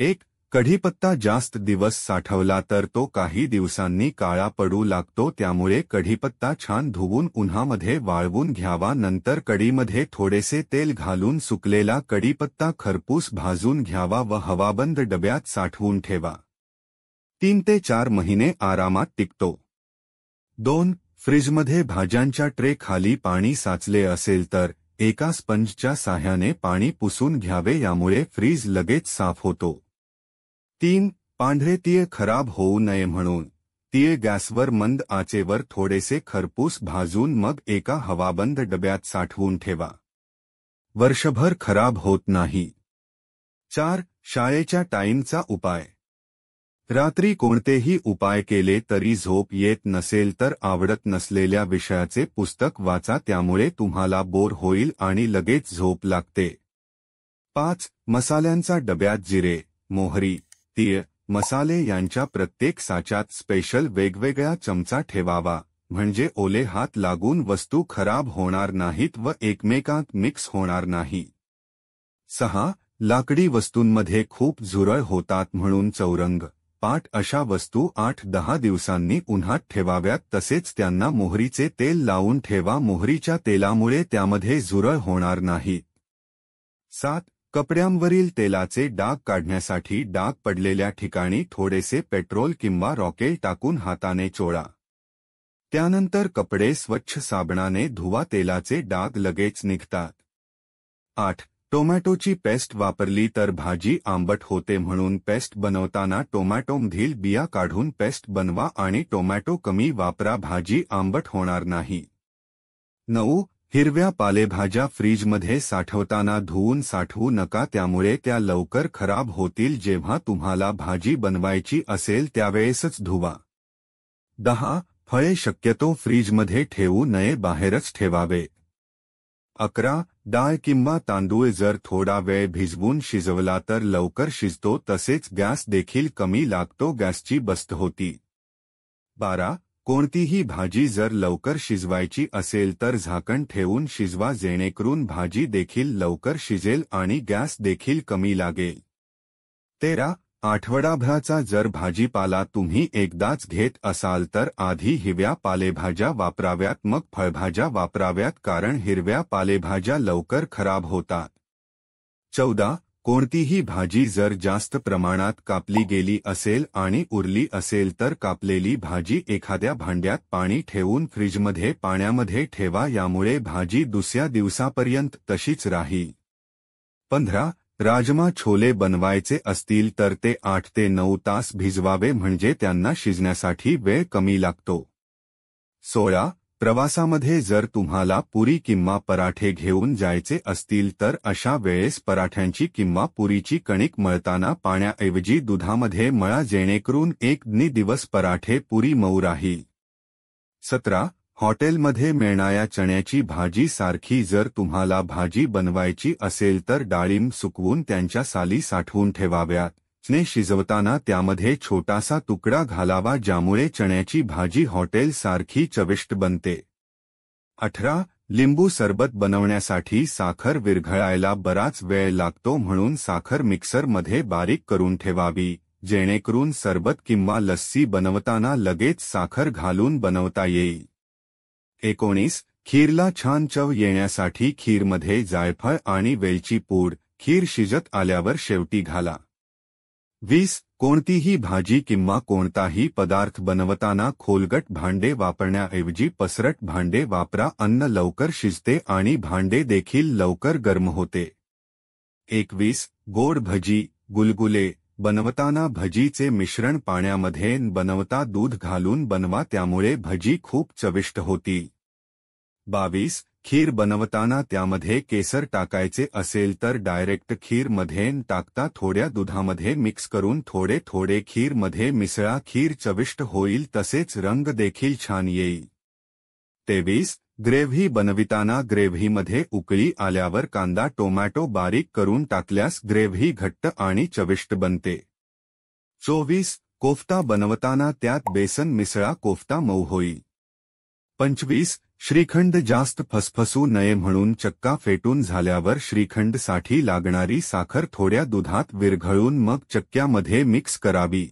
एक, कढीपत्ता जास्त दिवस साठवला तर तो काही दिवसांनी काळा पडू लागतो, त्यामुळे कढीपत्ता छान धुवून उन्हामध्ये वाळवून घ्यावा। नंतर कढीमध्ये थोडेसे तेल घालून सुकलेला कढीपत्ता खरपूस भाजून घ्यावा व हवाबंद डब्यात साठवून ठेवा। 3 ते 4 महिने आरामात टिकतो। 2. फ्रीजमध्ये भाज्यांच्या ट्रे खाली पाणी साचले असेल तर एका स्पंजच्या साहाय्याने पाणी पुसून घ्यावे, यामुळे फ्रीज लगेच साफ होतो। 3. पांढरे तीळ खराब होऊ नये म्हणून तीळ गॅसवर मंद आचेवर थोडेसे खरपूस भाजून मग एका हवाबंद डब्यात साठवून ठेवा। वर्षभर खराब होत नाही। 4. शाळेच्या टाईमचा उपाय। रात्री कोणतेही उपाय केले तरी झोप येत नसेल तर आवडत नसलेल्या विषयाचे पुस्तक वाचा, त्यामुळे तुम्हाला बोर होईल आणि लगेच झोप लागते। 5. मसाल्यांचा डब्यात जिरे, मोहरी, तीळ, मसाले यांच्या प्रत्येक साच्यात स्पेशल वेगवेगळा चमचा ठेवावा, म्हणजे ओले हात लागून वस्तू खराब होणार नाहीत व एकमेकांत मिक्स होणार नाही। 6. लाकडी वस्तूंमध्ये खूप झुरळ होतात म्हणून चौरंग, पाट अशा वस्तू 8-10 दिवसांनी उन्हात ठेवाव्यात, तसेच त्यांना मोहरीचे तेल लावून ठेवा, मोहरीच्या तेलामुळे त्यामध्ये झुरळ होणार नाहीत। 7. कपड्यांवरील तेलाचे डाग काढण्यासाठी डाग पडलेल्या ठिकाणी थोडेसे पेट्रोल किंवा रॉकेल टाकून हाताने चोळा। त्यानंतर कपडे स्वच्छ साबणाने धुवा, तेलाचे डाग लगेच निघतात। 8. टोमॅटोची पेस्ट वापरली तर भाजी आंबट होते, म्हणून पेस्ट बनवताना टोमॅटोमधील बिया काढून पेस्ट बनवा आणि टोमॅटो कमी वापरा, भाजी आंबट होणार नाही। 9. हिरव्या पालेभाज्या फ्रीजमध्ये साठवताना धुवून साठवू नका, त्यामुळे त्या लवकर खराब होतील, जेव्हा तुम्हाला भाजी बनवायची असेल त्यावेळेसच धुवा। 10. फळे शक्यतो फ्रीजमध्ये ठेवू नये, बाहेरच ठेवावे। 11. डाळ किंवा तांदूळ जर थोडा वेळ भिजवून शिजवला तर लवकर शिजतो, तसेच गॅस देखील कमी लागतो, गॅसची बचत होती। 12. कोणतीही भाजी जर लवकर शिजवायची असेल तर झाकण ठेवून शिजवा, जेणेकरून भाजी देखील लवकर शिजेल आणि गॅस देखील कमी लागेल। 13. आठवडाभराचा जर भाजीपाला तुम्ही एकदाच घेत असाल तर आधी हिरव्या पालेभाज्या वापराव्यात, मग फळभाज्या वापराव्यात, कारण हिरव्या पालेभाज्या लवकर खराब होतात। 14. कोणतीही भाजी जर जास्त प्रमाणात कापली गेली असेल आणि उरली असेल तर कापलेली भाजी एखाद्या भांड्यात पाणी ठेवून फ्रीजमध्ये पाण्यामध्ये ठेवा, यामुळे भाजी दुसऱ्या दिवसापर्यंत तशीच राहील। 15. राजमा छोले बनवायचे असतील तर ते 8 ते 9 तास भिजवावे, म्हणजे त्यांना शिजण्यासाठी वेळ कमी लागतो। 16. प्रवासामध्ये जर तुम्हाला पुरी किंवा पराठे घेऊन जायचे असतील तर अशा वेळेस पराठ्यांची किंवा पुरीची कणिक मळताना पाण्याऐवजी दुधामध्ये मळा, जेणेकरून 1-2 दिवस पराठे पुरी मऊ राहील। 17. हॉटेलमध्ये मिळणाऱ्या चण्याची भाजी सारखी जर तुम्हाला भाजी बनवायची असेल तर डाळिंब सुकवून त्यांच्या साली साठवून ठेवाव्यात, चणे शिजवताना त्यामध्ये छोटासा तुकडा घालावा, ज्यामुळे चण्याची भाजी हॉटेल सारखी चविष्ट बनते। 18. लिंबू सरबत बनवण्यासाठी साखर विरघळायला बराच वेळ लागतो, म्हणून साखर मिक्सरमध्ये बारीक करून ठेवावी, जेणेकरून सरबत किंवा लस्सी बनवताना लगेच साखर घालून बनवता येईल। 19. खीरला छान चव येण्यासाठी खीरमध्ये जायफळ आणि वेलची पूड खीर शिजत आल्यावर शेवटी घाला। 20. कोणतीही भाजी किंवा कोणताही पदार्थ बनवताना खोलगट भांडे वापरण्याऐवजी पसरट भांडे वापरा, अन्न लवकर शिजते आणि भांडे देखील लवकर गरम होते। 21. गोड भजी, गुलगुले बनवताना भजीचे मिश्रण पाण्यामध्ये बनवता दूध घालून बनवा, त्यामुळे भजी खूप चविष्ट होतील। 22. खीर बनवताना त्यामध्ये केसर टाकायचे असेल तर डायरेक्ट खीर मध्ये टाकता थोड्या दुधामध्ये मिक्स करून थोडे थोडे खीर मध्ये मिसळा, खीर चविष्ट होईल, तसेच रंग देखील छान येईल। 23. ग्रेव्ही बनविताना ग्रेव्हीमध्ये उकळी आल्यावर कांदा टोमॅटो बारीक करून टाकल्यास ग्रेव्ही घट्ट आणि चविष्ट बनते। 24. कोफ्ता बनवताना त्यात बेसन मिसळा, कोफ्ता मऊ होईल। 25. श्रीखंड जास्त फसफसू नये म्हणून चक्का फेटून झाल्यावर श्रीखंडसाठी लागणारी साखर थोड्या दुधात विरघळून मग चक्क्यामध्ये मिक्स करावी.